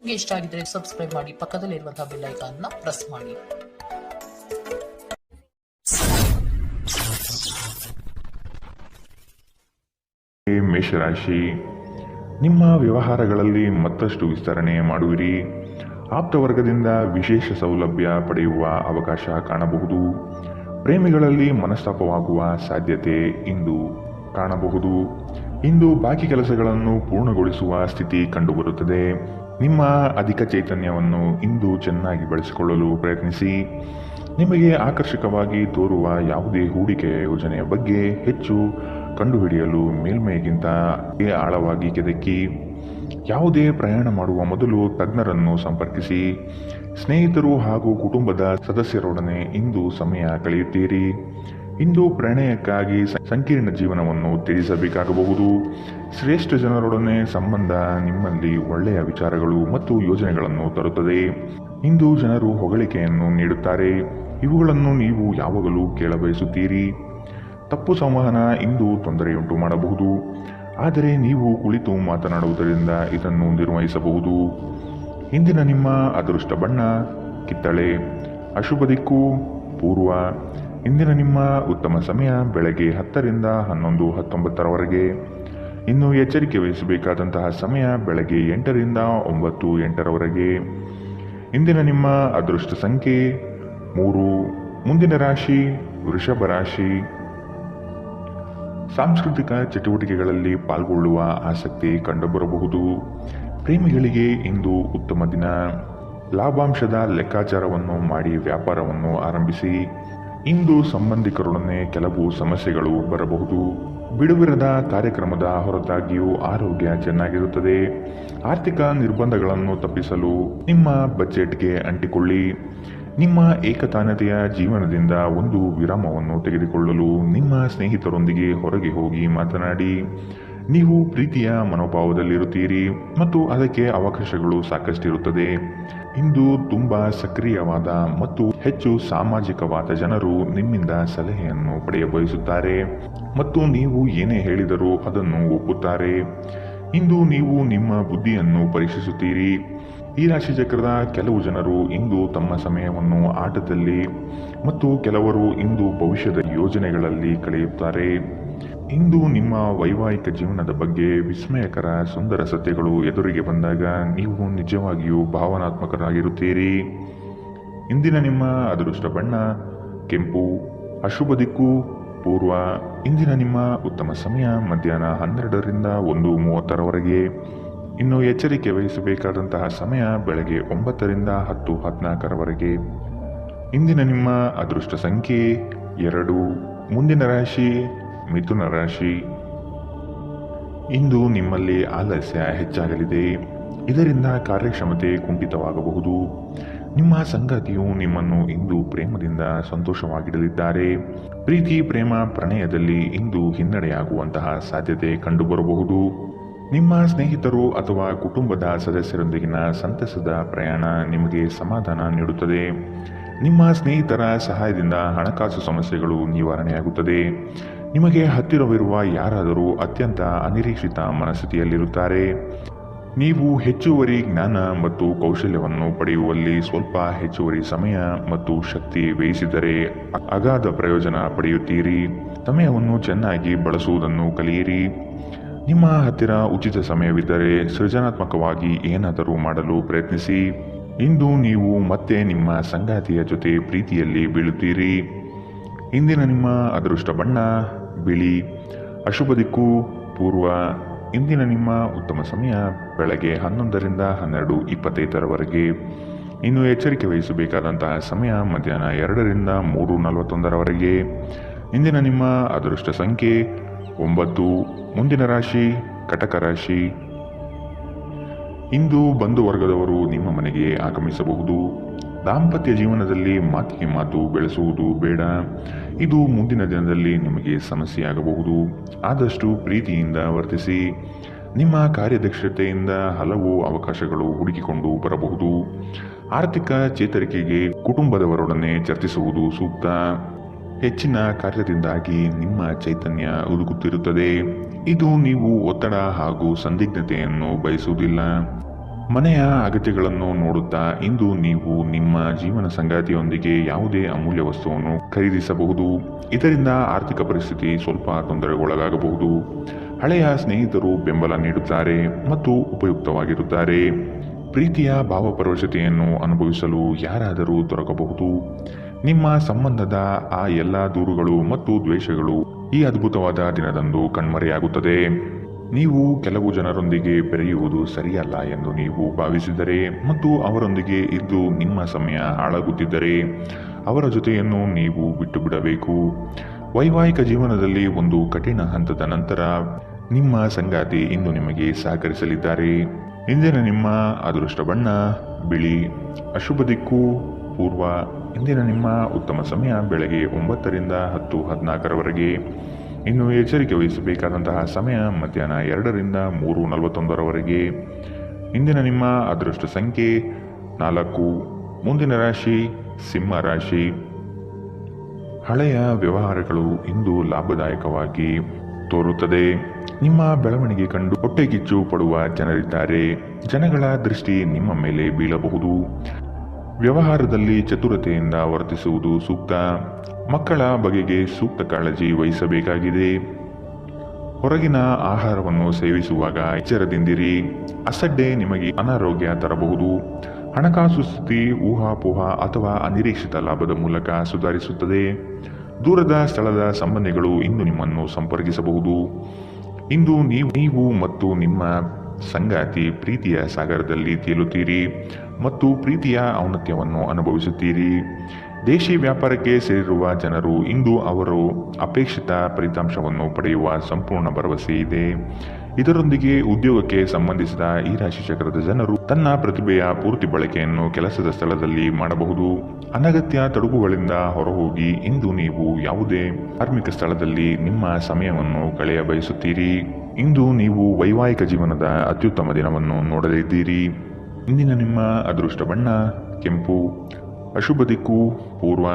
ನಿಮಗೆ ಇಷ್ಟ ಆಗಿದ್ರೆ ಸಬ್ಸ್ಕ್ರೈಬ್ ಮಾಡಿ, ಪಕ್ಕದಲ್ಲಿರುವಂತಹ ಬೆಲ್ ಐಕಾನ್ ನ ಪ್ರೆಸ್ ಮಾಡಿ. ಮೇಷರಾಶಿ, ನಿಮ್ಮ ವ್ಯವಹಾರಗಳಲ್ಲಿ ಮತ್ತಷ್ಟು ವಿಸ್ತರಣೆ ಮಾಡುವಿರಿ. ಆಪ್ತ ವರ್ಗದಿಂದ ವಿಶೇಷ ಸೌಲಭ್ಯ ಪಡೆಯುವ ಅವಕಾಶ ಕಾಣಬಹುದು. ಪ್ರೇಮಿಗಳಲ್ಲಿ ಮನಸ್ತಾಪವಾಗುವ ಸಾಧ್ಯತೆ ಇಂದು ಕಾಣಬಹುದು. ಇಂದು ಬಾಕಿ ಕೆಲಸಗಳನ್ನು ಪೂರ್ಣಗೊಳಿಸುವ ಸ್ಥಿತಿ ಕಂಡುಬರುತ್ತದೆ. ನಿಮ್ಮ ಅಧಿಕ ಚೈತನ್ಯವನ್ನು ಇಂದು ಚೆನ್ನಾಗಿ ಬಳಸಿಕೊಳ್ಳಲು ಪ್ರಯತ್ನಿಸಿ. ನಿಮಗೆ ಆಕರ್ಷಕವಾಗಿ ತೋರುವ ಯಾವುದೇ ಹೂಡಿಕೆ ಯೋಜನೆಯ ಬಗ್ಗೆ ಹೆಚ್ಚು ಕಂಡುಹಿಡಿಯಲು ಮೇಲ್ಮೈಗಿಂತ ಆಳವಾಗಿ ಕೆದಕಿ. ಯಾವುದೇ ಪ್ರಯಾಣ ಮಾಡುವ ಮೊದಲು ತಜ್ಞರನ್ನು ಸಂಪರ್ಕಿಸಿ. ಸ್ನೇಹಿತರು ಹಾಗೂ ಕುಟುಂಬದ ಸದಸ್ಯರೊಡನೆ ಇಂದು ಸಮಯ ಕಳೆಯುತ್ತೀರಿ. ಇಂದು ಪ್ರಣಯಕ್ಕಾಗಿ ಸಂಕೀರ್ಣ ಜೀವನವನ್ನು ತ್ಯಜಿಸಬೇಕಾಗಬಹುದು. ಶ್ರೇಷ್ಠ ಜನರೊಡನೆ ಸಂಬಂಧ ನಿಮ್ಮಲ್ಲಿ ಒಳ್ಳೆಯ ವಿಚಾರಗಳು ಮತ್ತು ಯೋಜನೆಗಳನ್ನು ತರುತ್ತದೆ. ಇಂದು ಜನರು ಹೊಗಳಿಕೆಯನ್ನು ನೀಡುತ್ತಾರೆ. ಇವುಗಳನ್ನು ನೀವು ಯಾವಾಗಲೂ ಕೇಳಬಯಸುತ್ತೀರಿ. ತಪ್ಪು ಸಂವಹನ ಇಂದು ತೊಂದರೆಯುಂಟು ಮಾಡಬಹುದು, ಆದರೆ ನೀವು ಕುಳಿತು ಮಾತನಾಡುವುದರಿಂದ ಇದನ್ನು ನಿರ್ವಹಿಸಬಹುದು. ಇಂದಿನ ನಿಮ್ಮ ಅದೃಷ್ಟ ಬಣ್ಣ ಕಿತ್ತಳೆ. ಅಶುಭ ದಿಕ್ಕು ಪೂರ್ವ. ಇಂದಿನ ನಿಮ್ಮ ಉತ್ತಮ ಸಮಯ ಬೆಳಗ್ಗೆ 10 ರಿಂದ 11, 19ರವರೆಗೆ. ಇನ್ನು ಎಚ್ಚರಿಕೆ ವಹಿಸಬೇಕಾದಂತಹ ಸಮಯ ಬೆಳಗ್ಗೆ 8 ರಿಂದ 9, 8ರವರೆಗೆ. ಇಂದಿನ ನಿಮ್ಮ ಅದೃಷ್ಟ ಸಂಖ್ಯೆ 3. ಮುಂದಿನ ರಾಶಿ ವೃಷಭ ರಾಶಿ. ಸಾಂಸ್ಕೃತಿಕ ಚಟುವಟಿಕೆಗಳಲ್ಲಿ ಪಾಲ್ಗೊಳ್ಳುವ ಆಸಕ್ತಿ ಕಂಡುಬರಬಹುದು. ಪ್ರೇಮಿಗಳಿಗೆ ಇಂದು ಉತ್ತಮ ದಿನ. ಲಾಭಾಂಶದ ಲೆಕ್ಕಾಚಾರವನ್ನು ಮಾಡಿ ವ್ಯಾಪಾರವನ್ನು ಆರಂಭಿಸಿ. ಇಂದು ಸಂಬಂಧಿಕರೊಡನೆ ಕೆಲವು ಸಮಸ್ಯೆಗಳು ಬರಬಹುದು. ಬಿಡುವಿರದ ಕಾರ್ಯಕ್ರಮದ ಹೊರತಾಗಿಯೂ ಆರೋಗ್ಯ ಚೆನ್ನಾಗಿರುತ್ತದೆ. ಆರ್ಥಿಕ ನಿರ್ಬಂಧಗಳನ್ನು ತಪ್ಪಿಸಲು ನಿಮ್ಮ ಬಜೆಟ್ಗೆ ಅಂಟಿಕೊಳ್ಳಿ. ನಿಮ್ಮ ಏಕತಾನತೆಯ ಜೀವನದಿಂದ ಒಂದು ವಿರಾಮವನ್ನು ತೆಗೆದುಕೊಳ್ಳಲು ನಿಮ್ಮ ಸ್ನೇಹಿತರೊಂದಿಗೆ ಹೊರಗೆ ಹೋಗಿ ಮಾತನಾಡಿ. ನೀವು ಪ್ರೀತಿಯ ಮನೋಭಾವದಲ್ಲಿರುತ್ತೀರಿ ಮತ್ತು ಅದಕ್ಕೆ ಅವಕಾಶಗಳು ಸಾಕಷ್ಟಿರುತ್ತದೆ. ಇಂದು ತುಂಬಾ ಸಕ್ರಿಯವಾದ ಮತ್ತು ಹೆಚ್ಚು ಸಾಮಾಜಿಕವಾದ ಜನರು ನಿಮ್ಮಿಂದ ಸಲಹೆಯನ್ನು ಪಡೆಯಬಯಸುತ್ತಾರೆ ಮತ್ತು ನೀವು ಏನೇ ಹೇಳಿದರೂ ಅದನ್ನು ಒಪ್ಪುತ್ತಾರೆ. ಇಂದು ನೀವು ನಿಮ್ಮ ಬುದ್ಧಿಯನ್ನು ಪರೀಕ್ಷಿಸುತ್ತೀರಿ. ಈ ರಾಶಿ ಚಕ್ರದ ಕೆಲವು ಜನರು ಇಂದು ತಮ್ಮ ಸಮಯವನ್ನು ಆಟದಲ್ಲಿ ಮತ್ತು ಕೆಲವರು ಇಂದು ಭವಿಷ್ಯದ ಯೋಜನೆಗಳಲ್ಲಿ ಕಳೆಯುತ್ತಾರೆ. ಇಂದು ನಿಮ್ಮ ವೈವಾಹಿಕ ಜೀವನದ ಬಗ್ಗೆ ವಿಸ್ಮಯಕರ ಸುಂದರ ಸತ್ಯಗಳು ಎದುರಿಗೆ ಬಂದಾಗ ನೀವು ನಿಜವಾಗಿಯೂ ಭಾವನಾತ್ಮಕರಾಗಿರುತ್ತೀರಿ. ಇಂದಿನ ನಿಮ್ಮ ಅದೃಷ್ಟ ಬಣ್ಣ ಕೆಂಪು. ಅಶುಭ ದಿಕ್ಕು ಪೂರ್ವ. ಇಂದಿನ ನಿಮ್ಮ ಉತ್ತಮ ಸಮಯ ಮಧ್ಯಾಹ್ನ 12 ರಿಂದ 1:30ರವರೆಗೆ. ಇನ್ನು ಎಚ್ಚರಿಕೆ ವಹಿಸಬೇಕಾದಂತಹ ಸಮಯ ಬೆಳಗ್ಗೆ 9 ರಿಂದ 10, 14ರವರೆಗೆ. ಇಂದಿನ ನಿಮ್ಮ ಅದೃಷ್ಟ ಸಂಖ್ಯೆ 2. ಮುಂದಿನ ರಾಶಿ ಮಿಥುನ ರಾಶಿ. ಇಂದು ನಿಮ್ಮಲ್ಲಿ ಆಲಸ್ಯ ಹೆಚ್ಚಾಗಲಿದೆ. ಇದರಿಂದ ಕಾರ್ಯಕ್ಷಮತೆ ಕುಂಠಿತವಾಗಬಹುದು. ನಿಮ್ಮ ಸಂಗಾತಿಯು ನಿಮ್ಮನ್ನು ಇಂದು ಪ್ರೇಮದಿಂದ ಸಂತೋಷವಾಗಿಡಲಿದ್ದಾರೆ. ಪ್ರೀತಿ ಪ್ರೇಮ ಪ್ರಣಯದಲ್ಲಿ ಇಂದು ಹಿನ್ನಡೆಯಾಗುವಂತಹ ಸಾಧ್ಯತೆ ಕಂಡುಬರಬಹುದು. ನಿಮ್ಮ ಸ್ನೇಹಿತರು ಅಥವಾ ಕುಟುಂಬದ ಸದಸ್ಯರೊಂದಿಗಿನ ಸಂತಸದ ಪ್ರಯಾಣ ನಿಮಗೆ ಸಮಾಧಾನ ನೀಡುತ್ತದೆ. ನಿಮ್ಮ ಸ್ನೇಹಿತರ ಸಹಾಯದಿಂದ ಹಣಕಾಸು ಸಮಸ್ಯೆಗಳು ನಿವಾರಣೆಯಾಗುತ್ತದೆ. ನಿಮಗೆ ಹತ್ತಿರವಿರುವ ಯಾರಾದರೂ ಅತ್ಯಂತ ಅನಿರೀಕ್ಷಿತ ಮನಸ್ಥಿತಿಯಲ್ಲಿರುತ್ತಾರೆ. ನೀವು ಹೆಚ್ಚುವರಿ ಜ್ಞಾನ ಮತ್ತು ಕೌಶಲ್ಯವನ್ನು ಪಡೆಯುವಲ್ಲಿ ಸ್ವಲ್ಪ ಹೆಚ್ಚುವರಿ ಸಮಯ ಮತ್ತು ಶಕ್ತಿ ವ್ಯಯಿಸಿದರೆ ಅಗಾಧ ಪ್ರಯೋಜನ ಪಡೆಯುತ್ತೀರಿ. ಸಮಯವನ್ನು ಚೆನ್ನಾಗಿ ಬಳಸುವುದನ್ನು ಕಲಿಯಿರಿ. ನಿಮ್ಮ ಹತ್ತಿರ ಉಚಿತ ಸಮಯವಿದ್ದರೆ ಸೃಜನಾತ್ಮಕವಾಗಿ ಏನಾದರೂ ಮಾಡಲು ಪ್ರಯತ್ನಿಸಿ. ಇಂದು ನೀವು ಮತ್ತೆ ನಿಮ್ಮ ಸಂಗಾತಿಯ ಜೊತೆ ಪ್ರೀತಿಯಲ್ಲಿ ಬೀಳುತ್ತೀರಿ. ಇಂದಿನ ನಿಮ್ಮ ಅದೃಷ್ಟ ಬಣ್ಣ ಬಿಳಿ. ಅಶುಭ ದಿಕ್ಕು ಪೂರ್ವ. ಇಂದಿನ ನಿಮ್ಮ ಉತ್ತಮ ಸಮಯ ಬೆಳಗ್ಗೆ 11 ರಿಂದ 12:25ರವರೆಗೆ. ಇನ್ನು ಎಚ್ಚರಿಕೆ ವಹಿಸಬೇಕಾದಂತಹ ಸಮಯ ಮಧ್ಯಾಹ್ನ 2 ರಿಂದ 3:41ರವರೆಗೆ. ಇಂದಿನ ನಿಮ್ಮ ಅದೃಷ್ಟ ಸಂಖ್ಯೆ 9. ಮುಂದಿನ ರಾಶಿ ಕಟಕ ರಾಶಿ. ಇಂದು ಬಂಧು ವರ್ಗದವರು ನಿಮ್ಮ ಮನೆಗೆ ಆಗಮಿಸಬಹುದು. ದಾಂಪತ್ಯ ಜೀವನದಲ್ಲಿ ಮಾತಿಗೆ ಮಾತು ಬೆಳೆಸುವುದು ಬೇಡ. ಇದು ಮುಂದಿನ ದಿನದಲ್ಲಿ ನಿಮಗೆ ಸಮಸ್ಯೆಯಾಗಬಹುದು. ಆದಷ್ಟು ಪ್ರೀತಿಯಿಂದ ವರ್ತಿಸಿ. ನಿಮ್ಮ ಕಾರ್ಯದಕ್ಷತೆಯಿಂದ ಹಲವು ಅವಕಾಶಗಳು ಹುಡುಕಿಕೊಂಡು ಬರಬಹುದು. ಆರ್ಥಿಕ ಚೇತರಿಕೆಗೆ ಕುಟುಂಬದವರೊಡನೆ ಚರ್ಚಿಸುವುದು ಸೂಕ್ತ. ಹೆಚ್ಚಿನ ಕಾರ್ಯದಿಂದಾಗಿ ನಿಮ್ಮ ಚೈತನ್ಯ ಉದುಗುತ್ತಿರುತ್ತದೆ. ಇದು ನೀವು ಒತ್ತಡ ಹಾಗೂ ಸಂದಿಗ್ಧತೆಯನ್ನು ಬಯಸುವುದಿಲ್ಲ. ಮನೆಯ ಅಗತ್ಯಗಳನ್ನು ನೋಡುತ್ತಾ ಇಂದು ನೀವು ನಿಮ್ಮ ಜೀವನ ಸಂಗಾತಿಯೊಂದಿಗೆ ಯಾವುದೇ ಅಮೂಲ್ಯ ವಸ್ತುವನ್ನು ಖರೀದಿಸಬಹುದು. ಇದರಿಂದ ಆರ್ಥಿಕ ಪರಿಸ್ಥಿತಿ ಸ್ವಲ್ಪ ತೊಂದರೆಗೊಳಗಾಗಬಹುದು. ಹಳೆಯ ಸ್ನೇಹಿತರು ಬೆಂಬಲ ನೀಡುತ್ತಾರೆ ಮತ್ತು ಉಪಯುಕ್ತವಾಗಿರುತ್ತಾರೆ. ಪ್ರೀತಿಯ ಭಾವಪರವಶತೆಯನ್ನು ಅನುಭವಿಸಲು ಯಾರಾದರೂ ದೊರಕಬಹುದು. ನಿಮ್ಮ ಸಂಬಂಧದ ಆ ಎಲ್ಲ ದೂರುಗಳು ಮತ್ತು ದ್ವೇಷಗಳು ಈ ಅದ್ಭುತವಾದ ದಿನದಂದು ಕಣ್ಮರೆಯಾಗುತ್ತದೆ. ನೀವು ಕೆಲವು ಜನರೊಂದಿಗೆ ಬೆರೆಯುವುದು ಸರಿಯಲ್ಲ ಎಂದು ನೀವು ಭಾವಿಸಿದರೆ ಮತ್ತು ಅವರೊಂದಿಗೆ ಇದ್ದು ನಿಮ್ಮ ಸಮಯ ಹಾಳಾಗುತ್ತಿದ್ದರೆ ಅವರ ಜೊತೆಯನ್ನು ನೀವು ಬಿಟ್ಟು ಬಿಡಬೇಕು. ವೈವಾಹಿಕ ಜೀವನದಲ್ಲಿ ಒಂದು ಕಠಿಣ ಹಂತದ ನಂತರ ನಿಮ್ಮ ಸಂಗಾತಿ ಇಂದು ನಿಮಗೆ ಸಹಕರಿಸಲಿದ್ದಾರೆ. ಇಂದಿನ ನಿಮ್ಮ ಅದೃಷ್ಟ ಬಣ್ಣ ಬಿಳಿ. ಅಶುಭ ದಿಕ್ಕು ಪೂರ್ವ. ಇಂದಿನ ನಿಮ್ಮ ಉತ್ತಮ ಸಮಯ ಬೆಳಗ್ಗೆ 9ರಿಂದ 10:14ರವರೆಗೆ. ಇನ್ನು ಎಚ್ಚರಿಕೆ ವಹಿಸಬೇಕಾದಂತಹ ಸಮಯ ಮಧ್ಯಾಹ್ನ 2ರಿಂದ 3:41ರವರೆಗೆ. ಇಂದಿನ ನಿಮ್ಮ ಅದೃಷ್ಟ ಸಂಖ್ಯೆ 4. ಮುಂದಿನ ರಾಶಿ ಸಿಂಹ ರಾಶಿ. ಹಳೆಯ ವ್ಯವಹಾರಗಳು ಇಂದು ಲಾಭದಾಯಕವಾಗಿ ತೋರುತ್ತದೆ. ನಿಮ್ಮ ಬೆಳವಣಿಗೆ ಕಂಡು ಹೊಟ್ಟೆಕಿಚ್ಚು ಪಡುವ ಜನರಿದ್ದಾರೆ. ಜನಗಳ ದೃಷ್ಟಿ ನಿಮ್ಮ ಮೇಲೆ ಬೀಳಬಹುದು. ವ್ಯವಹಾರದಲ್ಲಿ ಚತುರತೆಯಿಂದ ವರ್ತಿಸುವುದು ಸೂಕ್ತ. ಮಕ್ಕಳ ಬಗೆಗೆ ಸೂಕ್ತ ಕಾಳಜಿ ವಹಿಸಬೇಕಾಗಿದೆ. ಹೊರಗಿನ ಆಹಾರವನ್ನು ಸೇವಿಸುವಾಗ ಎಚ್ಚರದಿಂದಿರಿ. ಅಸಡ್ಡೆ ನಿಮಗೆ ಅನಾರೋಗ್ಯ ತರಬಹುದು. ಹಣಕಾಸು ಸ್ಥಿತಿ ಊಹಾಪೋಹ ಅಥವಾ ಅನಿರೀಕ್ಷಿತ ಲಾಭದ ಮೂಲಕ ಸುಧಾರಿಸುತ್ತದೆ. ದೂರದ ಸ್ಥಳದ ಸಂಬಂಧಿಗಳು ಇಂದು ನಿಮ್ಮನ್ನು ಸಂಪರ್ಕಿಸಬಹುದು. ಇಂದು ನೀವು ಮತ್ತು ನಿಮ್ಮ ಸಂಗಾತಿ ಪ್ರೀತಿಯ ಸಾಗರದಲ್ಲಿ ತೇಲುತ್ತೀರಿ ಮತ್ತು ಪ್ರೀತಿಯ ಔನ್ನತ್ಯವನ್ನು ಅನುಭವಿಸುತ್ತೀರಿ. ದೇಶಿ ವ್ಯಾಪಾರಕ್ಕೆ ಸೇರಿರುವ ಜನರು ಇಂದು ಅವರು ಅಪೇಕ್ಷಿತ ಫಲಿತಾಂಶವನ್ನು ಪಡೆಯುವ ಸಂಪೂರ್ಣ ಭರವಸೆ ಇದೆ. ಇದರೊಂದಿಗೆ ಉದ್ಯೋಗಕ್ಕೆ ಸಂಬಂಧಿಸಿದ ಈ ರಾಶಿ ಚಕ್ರದ ಜನರು ತನ್ನ ಪ್ರತಿಭೆಯ ಪೂರ್ತಿ ಬಳಕೆಯನ್ನು ಕೆಲಸದ ಸ್ಥಳದಲ್ಲಿ ಮಾಡಬಹುದು. ಅನಗತ್ಯ ತೊಡಕುಗಳಿಂದ ಹೊರಹೋಗಿ ಇಂದು ನೀವು ಯಾವುದೇ ಧಾರ್ಮಿಕ ಸ್ಥಳದಲ್ಲಿ ನಿಮ್ಮ ಸಮಯವನ್ನು ಕಳೆಯ ಬಯಸುತ್ತೀರಿ. ಇಂದು ನೀವು ವೈವಾಹಿಕ ಜೀವನದ ಅತ್ಯುತ್ತಮ ದಿನವನ್ನು ನೋಡಲಿದ್ದೀರಿ. ಇಂದಿನ ನಿಮ್ಮ ಅದೃಷ್ಟ ಬಣ್ಣ ಕೆಂಪು. ಅಶುಭ ದಿಕ್ಕು ಪೂರ್ವ.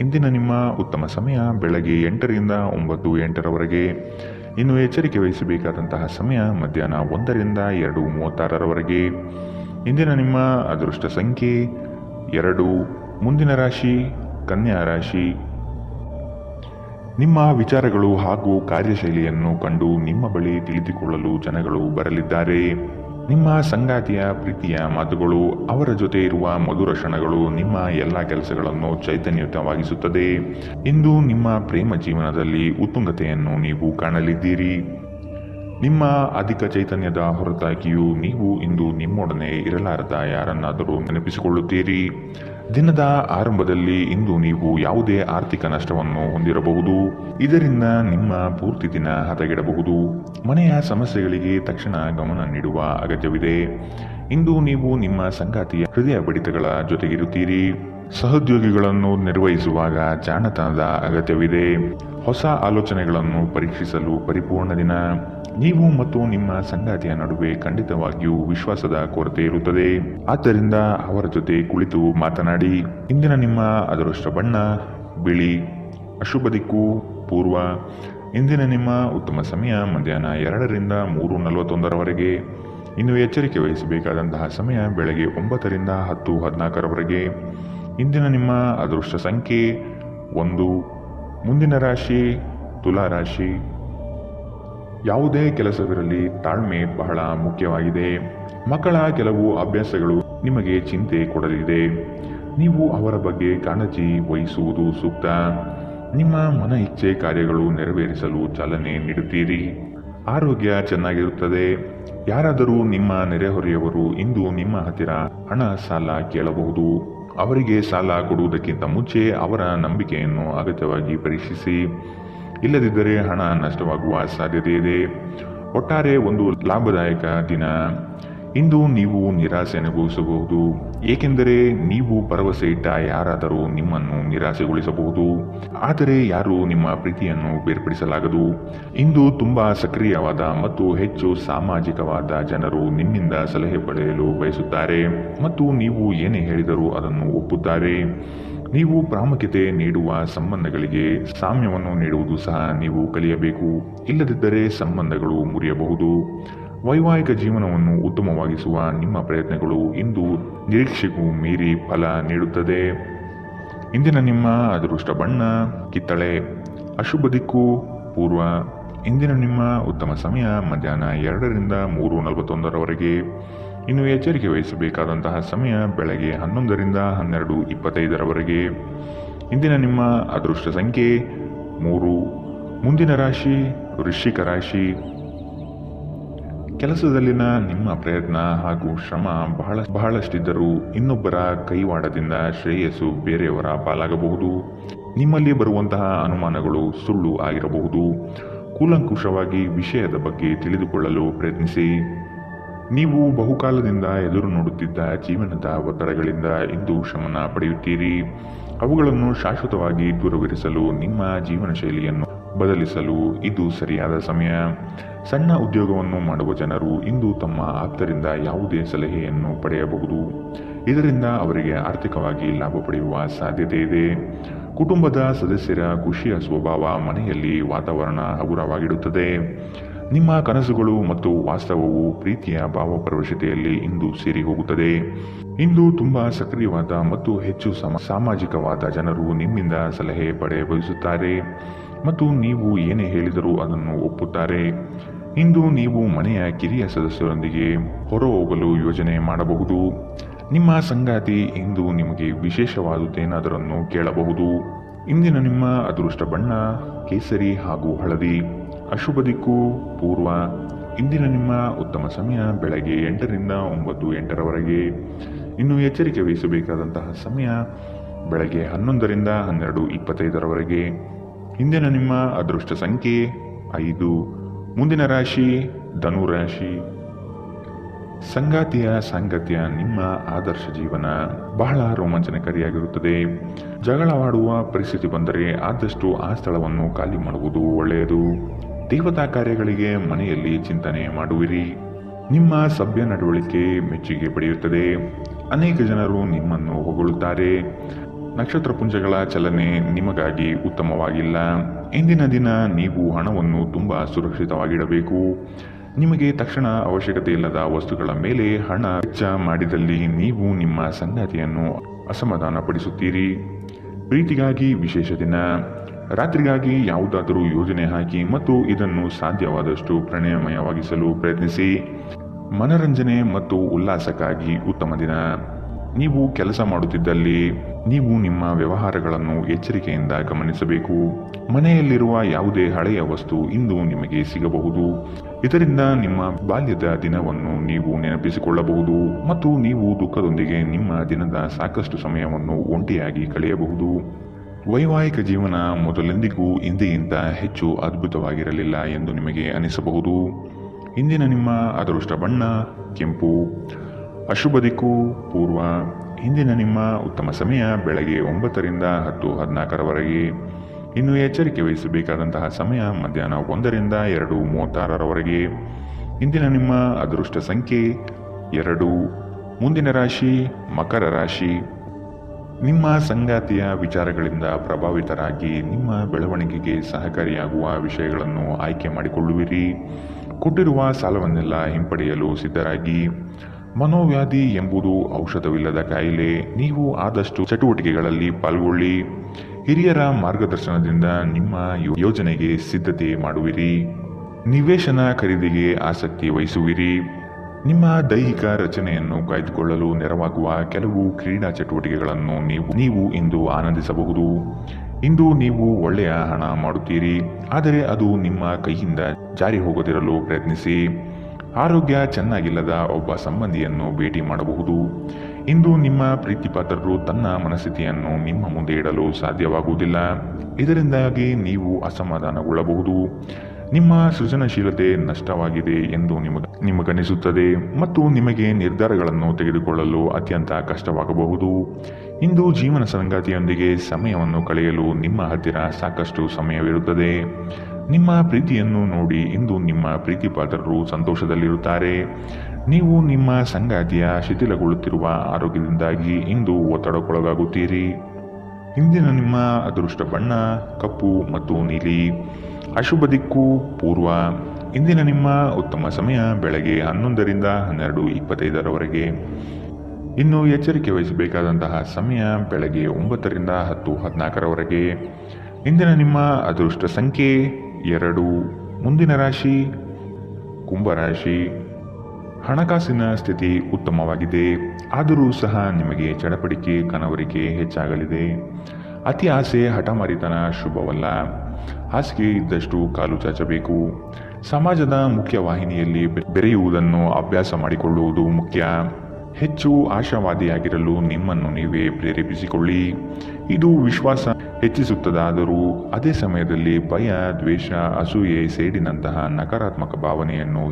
ಇಂದಿನ ನಿಮ್ಮ ಉತ್ತಮ ಸಮಯ ಬೆಳಗ್ಗೆ 8ರಿಂದ 9:08ರವರೆಗೆ. ಇನ್ನು ಎಚ್ಚರಿಕೆ ವಹಿಸಬೇಕಾದಂತಹ ಸಮಯ ಮಧ್ಯಾಹ್ನ 1ರಿಂದ 2:36ರವರೆಗೆ. ಇಂದಿನ ನಿಮ್ಮ ಅದೃಷ್ಟ ಸಂಖ್ಯೆ 2. ಮುಂದಿನ ರಾಶಿ ಕನ್ಯಾ ರಾಶಿ. ನಿಮ್ಮ ವಿಚಾರಗಳು ಹಾಗೂ ಕಾರ್ಯಶೈಲಿಯನ್ನು ಕಂಡು ನಿಮ್ಮ ಬಳಿ ತಿಳಿದುಕೊಳ್ಳಲು ಜನಗಳು ಬರಲಿದ್ದಾರೆ. ನಿಮ್ಮ ಸಂಗಾತಿಯ ಪ್ರೀತಿಯ ಮಾತುಗಳು, ಅವರ ಜೊತೆ ಇರುವ ಮಧುರ ಕ್ಷಣಗಳು ನಿಮ್ಮ ಎಲ್ಲ ಕೆಲಸಗಳನ್ನು ಚೈತನ್ಯಯುತವಾಗಿಸುತ್ತದೆ. ಇಂದು ನಿಮ್ಮ ಪ್ರೇಮ ಜೀವನದಲ್ಲಿ ಉತ್ತುಂಗತೆಯನ್ನು ನೀವು ಕಾಣಲಿದ್ದೀರಿ. ನಿಮ್ಮ ಅಧಿಕ ಚೈತನ್ಯದ ಹೊರತಾಗಿಯೂ ನೀವು ಇಂದು ನಿಮ್ಮೊಡನೆ ಇರಲಾರದ ಯಾರನ್ನಾದರೂ ನೆನಪಿಸಿಕೊಳ್ಳುತ್ತೀರಿ. ದಿನದ ಆರಂಭದಲ್ಲಿ ಇಂದು ನೀವು ಯಾವುದೇ ಆರ್ಥಿಕ ನಷ್ಟವನ್ನು ಹೊಂದಿರಬಹುದು. ಇದರಿಂದ ನಿಮ್ಮ ಪೂರ್ತಿ ದಿನ ಹದಗೆಡಬಹುದು. ಮನೆಯ ಸಮಸ್ಯೆಗಳಿಗೆ ತಕ್ಷಣ ಗಮನ ನೀಡುವ ಅಗತ್ಯವಿದೆ. ಇಂದು ನೀವು ನಿಮ್ಮ ಸಂಗಾತಿಯ ಹೃದಯ ಬಡಿತಗಳ ಜೊತೆಗಿರುತ್ತೀರಿ. ಸಹೋದ್ಯೋಗಿಗಳನ್ನು ನಿರ್ವಹಿಸುವಾಗ ಜಾಣತನದ ಅಗತ್ಯವಿದೆ. ಹೊಸ ಆಲೋಚನೆಗಳನ್ನು ಪರೀಕ್ಷಿಸಲು ಪರಿಪೂರ್ಣ ದಿನ. ನೀವು ಮತ್ತು ನಿಮ್ಮ ಸಂಗಾತಿಯ ನಡುವೆ ಖಂಡಿತವಾಗಿಯೂ ವಿಶ್ವಾಸದ ಕೊರತೆ ಇರುತ್ತದೆ. ಆದ್ದರಿಂದ ಅವರ ಜೊತೆ ಕುಳಿತು ಮಾತನಾಡಿ. ಇಂದಿನ ನಿಮ್ಮ ಅದೃಷ್ಟ ಬಣ್ಣ ಬಿಳಿ. ಅಶುಭ ದಿಕ್ಕು ಪೂರ್ವ. ಇಂದಿನ ನಿಮ್ಮ ಉತ್ತಮ ಸಮಯ ಮಧ್ಯಾಹ್ನ 2ರಿಂದ 3:41ರವರೆಗೆ. ಇನ್ನು ಎಚ್ಚರಿಕೆ ವಹಿಸಬೇಕಾದಂತಹ ಸಮಯ ಬೆಳಗ್ಗೆ 9ರಿಂದ 10:14ರವರೆಗೆ. ಇಂದಿನ ನಿಮ್ಮ ಅದೃಷ್ಟ ಸಂಖ್ಯೆ 1. ಮುಂದಿನ ರಾಶಿ ತುಲಾ ರಾಶಿ. ಯಾವುದೇ ಕೆಲಸವಿರಲಿ ತಾಳ್ಮೆ ಬಹಳ ಮುಖ್ಯವಾಗಿದೆ. ಮಕ್ಕಳ ಕೆಲವು ಅಭ್ಯಾಸಗಳು ನಿಮಗೆ ಚಿಂತೆ ಕೊಡಲಿದೆ. ನೀವು ಅವರ ಬಗ್ಗೆ ಕಾಳಜಿ ವಹಿಸುವುದು ಸೂಕ್ತ. ನಿಮ್ಮ ಮನ ಇಚ್ಛೆ ಕಾರ್ಯಗಳು ನೆರವೇರಿಸಲು ಚಾಲನೆ ನೀಡುತ್ತೀರಿ. ಆರೋಗ್ಯ ಚೆನ್ನಾಗಿರುತ್ತದೆ. ಯಾರಾದರೂ ನಿಮ್ಮ ನೆರೆಹೊರೆಯವರು ಇಂದು ನಿಮ್ಮ ಹತ್ತಿರ ಹಣ ಸಾಲ ಕೇಳಬಹುದು. ಅವರಿಗೆ ಸಾಲ ಕೊಡುವುದಕ್ಕಿಂತ ಮುಂಚೆ ಅವರ ನಂಬಿಕೆಯನ್ನು ಅಗತ್ಯವಾಗಿ ಪರೀಕ್ಷಿಸಿ. ಇಲ್ಲದಿದ್ದರೆ ಹಣ ನಷ್ಟವಾಗುವ ಸಾಧ್ಯತೆ ಇದೆ. ಒಟ್ಟಾರೆ ಒಂದು ಲಾಭದಾಯಕ ದಿನ. ಇಂದು ನೀವು ನಿರಾಸೆ ಅನುಭವಿಸಬಹುದು, ಏಕೆಂದರೆ ನೀವು ಭರವಸೆ ಇಟ್ಟ ಯಾರಾದರೂ ನಿಮ್ಮನ್ನು ನಿರಾಸೆಗೊಳಿಸಬಹುದು. ಆದರೆ ಯಾರೂ ನಿಮ್ಮ ಪ್ರೀತಿಯನ್ನು ಬೇರ್ಪಡಿಸಲಾಗದು. ಇಂದು ತುಂಬಾ ಸಕ್ರಿಯವಾದ ಮತ್ತು ಹೆಚ್ಚು ಸಾಮಾಜಿಕವಾದ ಜನರು ನಿಮ್ಮಿಂದ ಸಲಹೆ ಪಡೆಯಲು ಬಯಸುತ್ತಾರೆ ಮತ್ತು ನೀವು ಏನೇ ಹೇಳಿದರೂ ಅದನ್ನು ಒಪ್ಪುತ್ತಾರೆ. ನೀವು ಪ್ರಾಮುಖ್ಯತೆ ನೀಡುವ ಸಂಬಂಧಗಳಿಗೆ ಸಾಮ್ಯವನ್ನು ನೀಡುವುದು ಸಹ ನೀವು ಕಲಿಯಬೇಕು. ಇಲ್ಲದಿದ್ದರೆ ಸಂಬಂಧಗಳು ಮುರಿಯಬಹುದು. ವೈವಾಹಿಕ ಜೀವನವನ್ನು ಉತ್ತಮವಾಗಿಸುವ ನಿಮ್ಮ ಪ್ರಯತ್ನಗಳು ಇಂದು ನಿರೀಕ್ಷೆಗೂ ಮೀರಿ ಫಲ ನೀಡುತ್ತದೆ. ಇಂದಿನ ನಿಮ್ಮ ಅದೃಷ್ಟ ಬಣ್ಣ ಕಿತ್ತಳೆ. ಅಶುಭ ದಿಕ್ಕು ಪೂರ್ವ. ಇಂದಿನ ನಿಮ್ಮ ಉತ್ತಮ ಸಮಯ ಮಧ್ಯಾಹ್ನ 2ರಿಂದ 3:41 ಇನ್ನು ಎಚ್ಚರಿಕೆ ವಹಿಸಬೇಕಾದಂತಹ ಸಮಯ ಬೆಳಗ್ಗೆ 11ರಿಂದ 12:25 ಇಂದಿನ ನಿಮ್ಮ ಅದೃಷ್ಟ ಸಂಖ್ಯೆ 3. ಮುಂದಿನ ರಾಶಿ ವೃಶ್ಚಿಕ ರಾಶಿ. ಕೆಲಸದಲ್ಲಿನ ನಿಮ್ಮ ಪ್ರಯತ್ನ ಹಾಗೂ ಶ್ರಮ ಬಹಳಷ್ಟಿದ್ದರೂ ಇನ್ನೊಬ್ಬರ ಕೈವಾಡದಿಂದ ಶ್ರೇಯಸ್ಸು ಬೇರೆಯವರ ಪಾಲಾಗಬಹುದು. ನಿಮ್ಮಲ್ಲಿ ಬರುವಂತಹ ಅನುಮಾನಗಳು ಸುಳ್ಳು ಆಗಿರಬಹುದು. ಕೂಲಂಕುಷವಾಗಿ ವಿಷಯದ ಬಗ್ಗೆ ತಿಳಿದುಕೊಳ್ಳಲು ಪ್ರಯತ್ನಿಸಿ. ನೀವು ಬಹುಕಾಲದಿಂದ ಎದುರು ನೋಡುತ್ತಿದ್ದ ಜೀವನದ ಒತ್ತಡಗಳಿಂದ ಇಂದು ಶಮನ ಪಡೆಯುತ್ತೀರಿ. ಅವುಗಳನ್ನು ಶಾಶ್ವತವಾಗಿ ದೂರವಿರಿಸಲು ನಿಮ್ಮ ಜೀವನ ಶೈಲಿಯನ್ನು ಬದಲಿಸಲು ಇದು ಸರಿಯಾದ ಸಮಯ. ಸಣ್ಣ ಉದ್ಯೋಗವನ್ನು ಮಾಡುವ ಜನರು ಇಂದು ತಮ್ಮ ಆಪ್ತರಿಂದ ಯಾವುದೇ ಸಲಹೆಯನ್ನು ಪಡೆಯಬಹುದು. ಇದರಿಂದ ಅವರಿಗೆ ಆರ್ಥಿಕವಾಗಿ ಲಾಭ ಪಡೆಯುವ ಸಾಧ್ಯತೆ ಇದೆ. ಕುಟುಂಬದ ಸದಸ್ಯರ ಖುಷಿಯ ಸ್ವಭಾವ ಮನೆಯಲ್ಲಿ ವಾತಾವರಣ ಹಗುರವಾಗಿಡುತ್ತದೆ. ನಿಮ್ಮ ಕನಸುಗಳು ಮತ್ತು ವಾಸ್ತವವು ಪ್ರೀತಿಯ ಭಾವಪರವಶತೆಯಲ್ಲಿ ಇಂದು ಸೇರಿ ಹೋಗುತ್ತದೆ. ಇಂದು ತುಂಬಾ ಸಕ್ರಿಯವಾದ ಮತ್ತು ಹೆಚ್ಚು ಸಾಮಾಜಿಕವಾದ ಜನರು ನಿಮ್ಮಿಂದ ಸಲಹೆ ಪಡೆಯ ಬಯಸುತ್ತಾರೆ ಮತ್ತು ನೀವು ಏನೇ ಹೇಳಿದರೂ ಅದನ್ನು ಒಪ್ಪುತ್ತಾರೆ. ಇಂದು ನೀವು ಮನೆಯ ಕಿರಿಯ ಸದಸ್ಯರೊಂದಿಗೆ ಹೊರಹೋಗಲು ಯೋಜನೆ ಮಾಡಬಹುದು. ನಿಮ್ಮ ಸಂಗಾತಿ ಇಂದು ನಿಮಗೆ ವಿಶೇಷವಾದುದೇನಾದರನ್ನು ಕೇಳಬಹುದು. ಇಂದಿನ ನಿಮ್ಮ ಅದೃಷ್ಟ ಬಣ್ಣ ಕೇಸರಿ ಹಾಗೂ ಹಳದಿ. ಅಶುಭ ದಿಕ್ಕು ಪೂರ್ವ. ಇಂದಿನ ನಿಮ್ಮ ಉತ್ತಮ ಸಮಯ ಬೆಳಗ್ಗೆ 8ರಿಂದ 9:08 ಇನ್ನು ಎಚ್ಚರಿಕೆ ವಹಿಸಬೇಕಾದಂತಹ ಸಮಯ ಬೆಳಗ್ಗೆ 11ರಿಂದ 12:25 ಇಂದಿನ ನಿಮ್ಮ ಅದೃಷ್ಟ ಸಂಖ್ಯೆ 5. ಮುಂದಿನ ರಾಶಿ ಧನು ರಾಶಿ. ಸಂಗಾತಿಯ ಸಾಂಗತ್ಯ ನಿಮ್ಮ ಆದರ್ಶ ಜೀವನ ಬಹಳ ರೋಮಾಂಚನಕಾರಿಯಾಗಿರುತ್ತದೆ. ಜಗಳವಾಡುವ ಪರಿಸ್ಥಿತಿ ಬಂದರೆ ಆದಷ್ಟು ಆ ಸ್ಥಳವನ್ನು ಖಾಲಿ ಮಾಡುವುದು ಒಳ್ಳೆಯದು. ದೇವತಾ ಕಾರ್ಯಗಳಿಗೆ ಮನೆಯಲ್ಲಿ ಚಿಂತನೆ ಮಾಡುವಿರಿ. ನಿಮ್ಮ ಸಭ್ಯ ನಡವಳಿಕೆ ಮೆಚ್ಚುಗೆ ಪಡೆಯುತ್ತದೆ. ಅನೇಕ ಜನರು ನಿಮ್ಮನ್ನು ಹೊಗಳುತ್ತಾರೆ. ನಕ್ಷತ್ರ ಪುಂಜಗಳ ಚಲನೆ ನಿಮಗಾಗಿ ಉತ್ತಮವಾಗಿಲ್ಲ. ಇಂದಿನ ದಿನ ನೀವು ಹಣವನ್ನು ತುಂಬಾ ಸುರಕ್ಷಿತವಾಗಿಡಬೇಕು. ನಿಮಗೆ ತಕ್ಷಣ ಅವಶ್ಯಕತೆ ಇಲ್ಲದ ವಸ್ತುಗಳ ಮೇಲೆ ಹಣ ವೆಚ್ಚ ಮಾಡಿದಲ್ಲಿ ನೀವು ನಿಮ್ಮ ಸಂಗಾತಿಯನ್ನು ಅಸಮಾಧಾನಪಡಿಸುತ್ತೀರಿ. ಪ್ರೀತಿಗಾಗಿ ವಿಶೇಷ ದಿನ. ರಾತ್ರಿಗಾಗಿ ಯಾವುದಾದರೂ ಯೋಜನೆ ಹಾಕಿ ಮತ್ತು ಇದನ್ನು ಸಾಧ್ಯವಾದಷ್ಟು ಪ್ರಣಯಮಯವಾಗಿಸಲು ಪ್ರಯತ್ನಿಸಿ. ಮನರಂಜನೆ ಮತ್ತು ಉಲ್ಲಾಸಕ್ಕಾಗಿ ಉತ್ತಮ ದಿನ. ನೀವು ಕೆಲಸ ಮಾಡುತ್ತಿದ್ದಲ್ಲಿ ನೀವು ನಿಮ್ಮ ವ್ಯವಹಾರಗಳನ್ನು ಎಚ್ಚರಿಕೆಯಿಂದ ಗಮನಿಸಬೇಕು. ಮನೆಯಲ್ಲಿರುವ ಯಾವುದೇ ಹಳೆಯ ವಸ್ತು ಇಂದು ನಿಮಗೆ ಸಿಗಬಹುದು. ಇದರಿಂದ ನಿಮ್ಮ ಬಾಲ್ಯದ ದಿನವನ್ನು ನೀವು ನೆನಪಿಸಿಕೊಳ್ಳಬಹುದು ಮತ್ತು ನೀವು ದುಃಖದೊಂದಿಗೆ ನಿಮ್ಮ ದಿನದ ಸಾಕಷ್ಟು ಸಮಯವನ್ನು ಒಂಟಿಯಾಗಿ ಕಳೆಯಬಹುದು. ವೈವಾಹಿಕ ಜೀವನ ಮೊದಲೆಂದಿಗೂ ಇಂದಿಗಿಂತ ಹೆಚ್ಚು ಅದ್ಭುತವಾಗಿರಲಿಲ್ಲ ಎಂದು ನಿಮಗೆ ಅನಿಸಬಹುದು. ಇಂದಿನ ನಿಮ್ಮ ಅದೃಷ್ಟ ಬಣ್ಣ ಕೆಂಪು. ಅಶುಭ ದಿಕ್ಕು ಪೂರ್ವ. ಇಂದಿನ ನಿಮ್ಮ ಉತ್ತಮ ಸಮಯ ಬೆಳಗ್ಗೆ 9ರಿಂದ 10:14 ಇನ್ನು ಎಚ್ಚರಿಕೆ ವಹಿಸಬೇಕಾದಂತಹ ಸಮಯ ಮಧ್ಯಾಹ್ನ 1ರಿಂದ 2:36 ಇಂದಿನ ನಿಮ್ಮ ಅದೃಷ್ಟ ಸಂಖ್ಯೆ 2. ಮುಂದಿನ ರಾಶಿ ಮಕರ ರಾಶಿ. ನಿಮ್ಮ ಸಂಗಾತಿಯ ವಿಚಾರಗಳಿಂದ ಪ್ರಭಾವಿತರಾಗಿ ನಿಮ್ಮ ಬೆಳವಣಿಗೆಗೆ ಸಹಕಾರಿಯಾಗುವ ವಿಷಯಗಳನ್ನು ಆಯ್ಕೆ ಮಾಡಿಕೊಳ್ಳುವಿರಿ. ಕೊಟ್ಟಿರುವ ಸಾಲವನ್ನೆಲ್ಲ ಹಿಂಪಡೆಯಲು ಸಿದ್ಧರಾಗಿ. ಮನೋವ್ಯಾಧಿ ಎಂಬುದು ಔಷಧವಿಲ್ಲದ ಕಾಯಿಲೆ. ನೀವು ಆದಷ್ಟು ಚಟುವಟಿಕೆಗಳಲ್ಲಿ ಪಾಲ್ಗೊಳ್ಳಿ. ಹಿರಿಯರ ಮಾರ್ಗದರ್ಶನದಿಂದ ನಿಮ್ಮ ಯೋಜನೆಗೆ ಸಿದ್ಧತೆ ಮಾಡುವಿರಿ. ನಿವೇಶನ ಖರೀದಿಗೆ ಆಸಕ್ತಿ ವಹಿಸುವಿರಿ. ನಿಮ್ಮ ದೈಹಿಕ ರಚನೆಯನ್ನು ಕಾಯ್ದುಕೊಳ್ಳಲು ನೆರವಾಗುವ ಕೆಲವು ಕ್ರೀಡಾ ಚಟುವಟಿಕೆಗಳನ್ನು ನೀವು ಇಂದು ಆನಂದಿಸಬಹುದು. ಇಂದು ನೀವು ಒಳ್ಳೆಯ ಹಣ ಮಾಡುತ್ತೀರಿ, ಆದರೆ ಅದು ನಿಮ್ಮ ಕೈಯಿಂದ ಜಾರಿ ಹೋಗದಿರಲು ಪ್ರಯತ್ನಿಸಿ. ಆರೋಗ್ಯ ಚೆನ್ನಾಗಿಲ್ಲದ ಒಬ್ಬ ಸಂಬಂಧಿಯನ್ನು ಭೇಟಿ ಮಾಡಬಹುದು. ಇಂದು ನಿಮ್ಮ ಪ್ರೀತಿಪಾತ್ರರು ತನ್ನ ಮನಸ್ಥಿತಿಯನ್ನು ನಿಮ್ಮ ಮುಂದೆ ಇಡಲು ಸಾಧ್ಯವಾಗುವುದಿಲ್ಲ. ಇದರಿಂದಾಗಿ ನೀವು ಅಸಮಾಧಾನಗೊಳ್ಳಬಹುದು. ನಿಮ್ಮ ಸೃಜನಶೀಲತೆ ನಷ್ಟವಾಗಿದೆ ಎಂದು ನಿಮಗನಿಸುತ್ತದೆ ಮತ್ತು ನಿಮಗೆ ನಿರ್ಧಾರಗಳನ್ನು ತೆಗೆದುಕೊಳ್ಳಲು ಅತ್ಯಂತ ಕಷ್ಟವಾಗಬಹುದು. ಇಂದು ಜೀವನ ಸಂಗಾತಿಯೊಂದಿಗೆ ಸಮಯವನ್ನು ಕಳೆಯಲು ನಿಮ್ಮ ಹತ್ತಿರ ಸಾಕಷ್ಟು ಸಮಯವಿರುತ್ತದೆ. ನಿಮ್ಮ ಪ್ರೀತಿಯನ್ನು ನೋಡಿ ಇಂದು ನಿಮ್ಮ ಪ್ರೀತಿಪಾತ್ರರು ಸಂತೋಷದಲ್ಲಿರುತ್ತಾರೆ. ನೀವು ನಿಮ್ಮ ಸಂಗಾತಿಯ ಶಿಥಿಲಗೊಳ್ಳುತ್ತಿರುವ ಆರೋಗ್ಯದಿಂದಾಗಿ ಇಂದು ಒತ್ತಡಕ್ಕೊಳಗಾಗುತ್ತೀರಿ. ಇಂದಿನ ನಿಮ್ಮ ಅದೃಷ್ಟ ಬಣ್ಣ ಕಪ್ಪು ಮತ್ತು ನೀಲಿ. ಅಶುಭ ದಿಕ್ಕು ಪೂರ್ವ. ಇಂದಿನ ನಿಮ್ಮ ಉತ್ತಮ ಸಮಯ ಬೆಳಗ್ಗೆ 11ರಿಂದ 12:25ರವರೆಗೆ. ಇನ್ನು ಎಚ್ಚರಿಕೆ ವಹಿಸಬೇಕಾದಂತಹ ಸಮಯ ಬೆಳಗ್ಗೆ 9ರಿಂದ 10:14ರವರೆಗೆ. ಇಂದಿನ ನಿಮ್ಮ ಅದೃಷ್ಟ ಸಂಖ್ಯೆ 2. ಮುಂದಿನ ರಾಶಿ ಕುಂಭರಾಶಿ. ಹಣಕಾಸಿನ ಸ್ಥಿತಿ ಉತ್ತಮವಾಗಿದೆ, ಆದರೂ ಸಹ ನಿಮಗೆ ಚಡಪಡಿಕೆ ಕನವರಿಕೆ ಹೆಚ್ಚಾಗಲಿದೆ. ಅತಿ ಆಸೆ ಹಠಮಾರಿತನ ಶುಭವಲ್ಲ. ಹಾಸಿಗೆ ಇದ್ದಷ್ಟು ಕಾಲು ಚಾಚಬೇಕು. ಸಮಾಜದ ಮುಖ್ಯವಾಹಿನಿಯಲ್ಲಿ ಬೆರೆಯುವುದನ್ನು ಅಭ್ಯಾಸ ಮಾಡಿಕೊಳ್ಳುವುದು ಮುಖ್ಯ. ಹೆಚ್ಚು ಆಶಾವಾದಿಯಾಗಿರಲು ನಿಮ್ಮನ್ನು ನೀವೇ ಪ್ರೇರೇಪಿಸಿಕೊಳ್ಳಿ. ಇದು ವಿಶ್ವಾಸ ಹೆಚ್ಚಿಸುತ್ತದಾದರೂ ಅದೇ ಸಮಯದಲ್ಲಿ ಭಯ, ದ್ವೇಷ, ಅಸೂಯೆ, ಸೇಡಿನಂತಹ ನಕಾರಾತ್ಮಕ ಭಾವನೆಯನ್ನು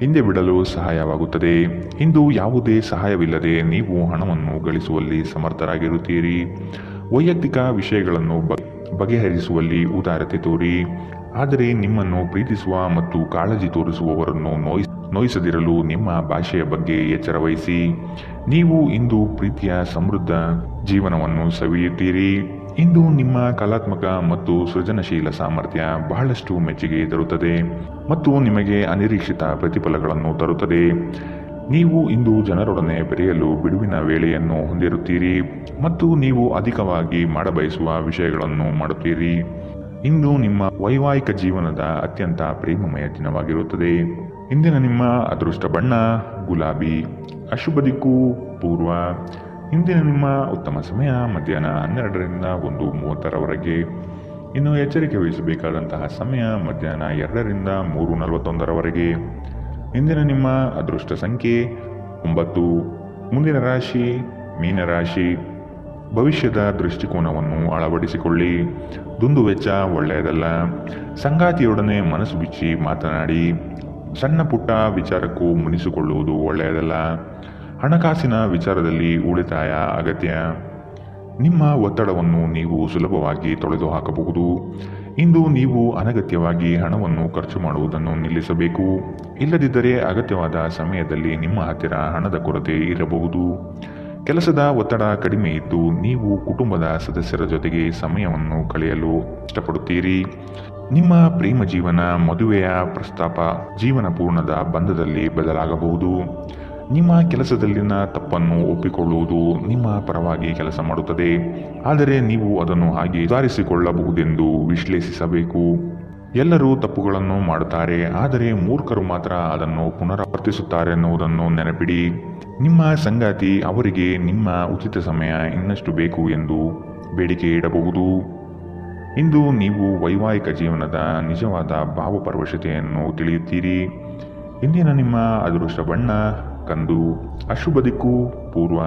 ಹಿಂದೆ ಬಿಡಲು ಸಹಾಯವಾಗುತ್ತದೆ. ಇಂದು ಯಾವುದೇ ಸಹಾಯವಿಲ್ಲದೆ ನೀವು ಹಣವನ್ನು ಗಳಿಸುವಲ್ಲಿ ಸಮರ್ಥರಾಗಿರುತ್ತೀರಿ. ವೈಯಕ್ತಿಕ ವಿಷಯಗಳನ್ನು ಬಗೆಹರಿಸುವಲ್ಲಿ ಉದಾರತೆ ತೋರಿ. ಆದರೆ ನಿಮ್ಮನ್ನು ಪ್ರೀತಿಸುವ ಮತ್ತು ಕಾಳಜಿ ತೋರಿಸುವವರನ್ನು ನೋಯಿಸದಿರಲು ನಿಮ್ಮ ಭಾಷೆಯ ಬಗ್ಗೆ ಎಚ್ಚರ ವಹಿಸಿ. ನೀವು ಇಂದು ಪ್ರೀತಿಯ ಸಮೃದ್ಧ ಜೀವನವನ್ನು ಸವಿಯುತ್ತೀರಿ. ಇಂದು ನಿಮ್ಮ ಕಲಾತ್ಮಕ ಮತ್ತು ಸೃಜನಶೀಲ ಸಾಮರ್ಥ್ಯ ಬಹಳಷ್ಟು ಮೆಚ್ಚುಗೆ ತರುತ್ತದೆ ಮತ್ತು ನಿಮಗೆ ಅನಿರೀಕ್ಷಿತ ಪ್ರತಿಫಲಗಳನ್ನು ತರುತ್ತದೆ. ನೀವು ಇಂದು ಜನರೊಡನೆ ಬೆರೆಯಲು ಬಿಡುವಿನ ವೇಳೆಯನ್ನು ಹೊಂದಿರುತ್ತೀರಿ ಮತ್ತು ನೀವು ಅಧಿಕವಾಗಿ ಮಾಡಬಯಸುವ ವಿಷಯಗಳನ್ನು ಮಾಡುತ್ತೀರಿ. ಇಂದು ನಿಮ್ಮ ವೈವಾಹಿಕ ಜೀವನದ ಅತ್ಯಂತ ಪ್ರೇಮಮಯ ದಿನವಾಗಿರುತ್ತದೆ. ಇಂದಿನ ನಿಮ್ಮ ಅದೃಷ್ಟ ಬಣ್ಣ ಗುಲಾಬಿ. ಅಶುಭ ದಿಕ್ಕು ಪೂರ್ವ. ಇಂದಿನ ನಿಮ್ಮ ಉತ್ತಮ ಸಮಯ ಮಧ್ಯಾಹ್ನ 12ರಿಂದ 1:30ರವರೆಗೆ. ಇನ್ನು ಎಚ್ಚರಿಕೆ ವಹಿಸಬೇಕಾದಂತಹ ಸಮಯ ಮಧ್ಯಾಹ್ನ 2ರಿಂದ 3:41ರವರೆಗೆ. ಇಂದಿನ ನಿಮ್ಮ ಅದೃಷ್ಟ ಸಂಖ್ಯೆ 9. ಮುಂದಿನ ರಾಶಿ ಮೀನರಾಶಿ. ಭವಿಷ್ಯದ ದೃಷ್ಟಿಕೋನವನ್ನು ಅಳವಡಿಸಿಕೊಳ್ಳಿ. ದುಂದುವೆಚ್ಚ ಒಳ್ಳೆಯದಲ್ಲ. ಸಂಗಾತಿಯೊಡನೆ ಮನಸ್ಸು ಬಿಚ್ಚಿ ಮಾತನಾಡಿ. ಸಣ್ಣ ಪುಟ್ಟ ವಿಚಾರಕ್ಕೂ ಮುನಿಸಿಕೊಳ್ಳುವುದು ಒಳ್ಳೆಯದಲ್ಲ. ಹಣಕಾಸಿನ ವಿಚಾರದಲ್ಲಿ ಉಳಿತಾಯ ಅಗತ್ಯ. ನಿಮ್ಮ ಒತ್ತಡವನ್ನು ನೀವು ಸುಲಭವಾಗಿ ತೊಡೆದುಹಾಕಬಹುದು. ಇಂದು ನೀವು ಅನಗತ್ಯವಾಗಿ ಹಣವನ್ನು ಖರ್ಚು ಮಾಡುವುದನ್ನು ನಿಲ್ಲಿಸಬೇಕು. ಇಲ್ಲದಿದ್ದರೆ ಅಗತ್ಯವಾದ ಸಮಯದಲ್ಲಿ ನಿಮ್ಮ ಹತ್ತಿರ ಹಣದ ಕೊರತೆ ಇರಬಹುದು. ಕೆಲಸದ ಒತ್ತಡ ಕಡಿಮೆ ಇದ್ದು ನೀವು ಕುಟುಂಬದ ಸದಸ್ಯರ ಜೊತೆಗೆ ಸಮಯವನ್ನು ಕಳೆಯಲು ಇಷ್ಟಪಡುತ್ತೀರಿ. ನಿಮ್ಮ ಪ್ರೇಮ ಜೀವನ ಮದುವೆಯ ಪ್ರಸ್ತಾಪ ಜೀವನ ಪೂರ್ಣದ ಬಂಧದಲ್ಲಿ ಬದಲಾಗಬಹುದು. ನಿಮ್ಮ ಕೆಲಸದಲ್ಲಿನ ತಪ್ಪನ್ನು ಒಪ್ಪಿಕೊಳ್ಳುವುದು ನಿಮ್ಮ ಪರವಾಗಿ ಕೆಲಸ ಮಾಡುತ್ತದೆ, ಆದರೆ ನೀವು ಅದನ್ನು ಹಾಗೆ ಸುಧಾರಿಸಿಕೊಳ್ಳಬಹುದೆಂದು ವಿಶ್ಲೇಷಿಸಬೇಕು. ಎಲ್ಲರೂ ತಪ್ಪುಗಳನ್ನು ಮಾಡುತ್ತಾರೆ, ಆದರೆ ಮೂರ್ಖರು ಮಾತ್ರ ಅದನ್ನು ಪುನರಾವರ್ತಿಸುತ್ತಾರೆ ಎನ್ನುವುದನ್ನು ನೆನಪಿಡಿ. ನಿಮ್ಮ ಸಂಗಾತಿ ಅವರಿಗೆ ನಿಮ್ಮ ಉಚಿತ ಸಮಯ ಇನ್ನಷ್ಟು ಬೇಕು ಎಂದು ಬೇಡಿಕೆ ಇಡಬಹುದು. ಇಂದು ನೀವು ವೈವಾಹಿಕ ಜೀವನದ ನಿಜವಾದ ಭಾವಪರವಶತೆಯನ್ನು ತಿಳಿಯುತ್ತೀರಿ. ಇಂದಿನ ನಿಮ್ಮ ಅದೃಷ್ಟ ಬಣ್ಣ ಕಂದು. ಅಶುಭ ದಿಕ್ಕು ಪೂರ್ವ.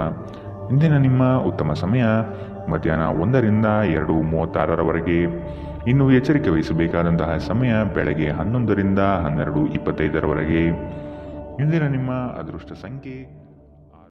ಇಂದಿನ ನಿಮ್ಮ ಉತ್ತಮ ಸಮಯ ಮಧ್ಯಾಹ್ನ 1ರಿಂದ 2:36ರವರೆಗೆ. ಇನ್ನು ಎಚ್ಚರಿಕೆ ವಹಿಸಬೇಕಾದಂತಹ ಸಮಯ ಬೆಳಗ್ಗೆ 11ರಿಂದ 12:25ರವರೆಗೆ. ಇಂದಿನ ನಿಮ್ಮ ಅದೃಷ್ಟ ಸಂಖ್ಯೆ